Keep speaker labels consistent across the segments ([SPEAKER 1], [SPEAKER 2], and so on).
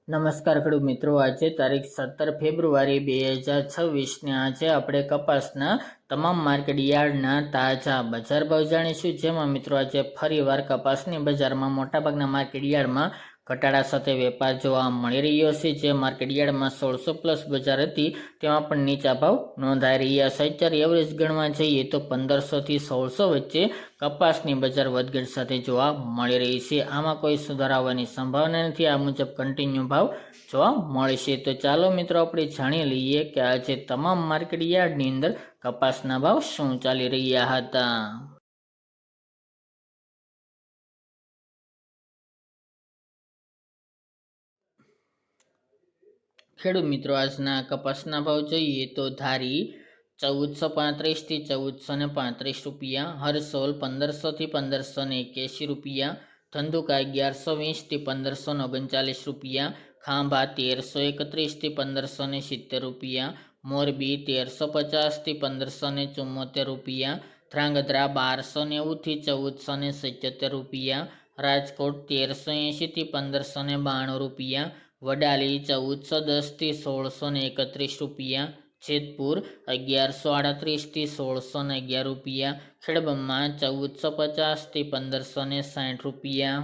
[SPEAKER 1] નમસ્કાર ખેડૂત મિત્રો, આજે તારીખ 17 ફેબ્રુઆરી 2026 ને આજે આપણે કપાસના તમામ માર્કેટ યાર્ડના તાજા બજાર ભાવ જાણીશું। જેમાં મિત્રો આજે ફરીવાર કપાસની બજારમાં મોટાભાગના માર્કેટ યાર્ડમાં ઘટાડા સાથે વેપાર જોવા મળી રહ્યો છે। જે માર્કેટ યાર્ડમાં 1600 પ્લસ બજાર હતી તેમાં પણ નીચા ભાવ નોંધાઈ રહ્યા છે। અત્યારે એવરેજ ગણવા જઈએ તો 1500 થી 1600 વચ્ચે કપાસની બજાર વધઘટ સાથે જોવા મળી રહી છે। આમાં કોઈ સુધારા આવવાની સંભાવના નથી। આ મુજબ કન્ટિન્યુ ભાવ જોવા મળશે। તો ચાલો મિત્રો આપણે જાણી લઈએ કે આજે તમામ માર્કેટ યાર્ડની અંદર કપાસના ભાવ શું ચાલી રહ્યા હતા। ખેડૂત મિત્રો, આજના કપાસના ભાવ જોઈએ તો ધારી 1435 થી 1435 રૂપિયા, હરસોલ 1500 થી 1581 રૂપિયા, ધંધુકા 1120 થી 1539 રૂપિયા, ખાંભા 1331 થી 1570 રૂપિયા, મોરબી 1350 થી 1574 રૂપિયા, ધ્રાંગધ્રા 1290 થી 1477 રૂપિયા, રાજકોટ 1380 થી 1592 રૂપિયા, વડાલી 1410 થી 1631 રૂપિયા, જેતપુર 1138 થી 1611 રૂપિયા, ખેડબ્રહ્મા 1450 થી 1560 રૂપિયા,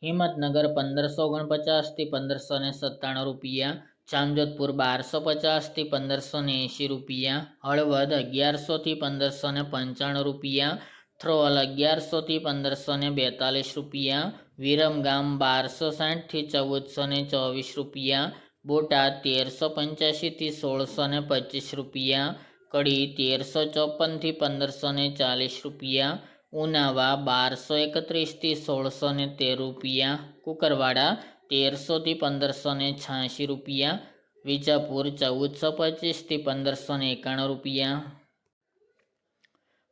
[SPEAKER 1] હિંમતનગર 1549 થી 1597 રૂપિયા, જામજોધપુર 1250 થી 1580 રૂપિયા, હળવદ 1100 થી 1595 રૂપિયા, થ્રોલ 1100 થી 1542 રૂપિયા, વિરમગામ 1260 થી 1424 રૂપિયા, બોટાદ 1385 થી 1625 રૂપિયા, કડી 1354 થી 1540 રૂપિયા, ઉનાવા 1231 થી 1613 રૂપિયા, કુકરવાડા 1300 થી 1586 રૂપિયા, વિજાપુર 1425 થી 1591 રૂપિયા,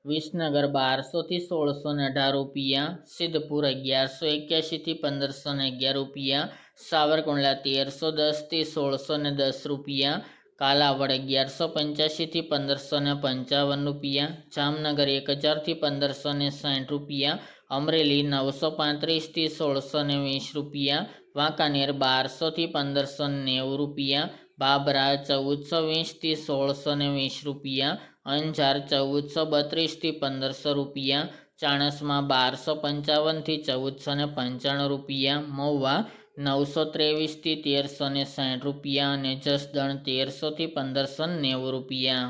[SPEAKER 1] વિસનગર 1200 થી 1618 રૂપિયા, સિદ્ધપુર 1181 થી 1511 રૂપિયા, સાવરકુંડલા 1310 થી 1610 રૂપિયા, કાલાવડ 1185 થી 1555 રૂપિયા, જામનગર 1000 થી 1560 રૂપિયા, અમરેલી 935 થી 1620 રૂપિયા, વાંકાનેર 1200 થી 1590 રૂપિયા, બાબરા 1420 થી 1620 રૂપિયા, અંજાર 1432 થી 1500 રૂપિયા, ચાણસમાં 1255 થી 1495 રૂપિયા, મહુવા 923 થી 1360 રૂપિયા અને જસદણ 1300 થી 1590 રૂપિયા।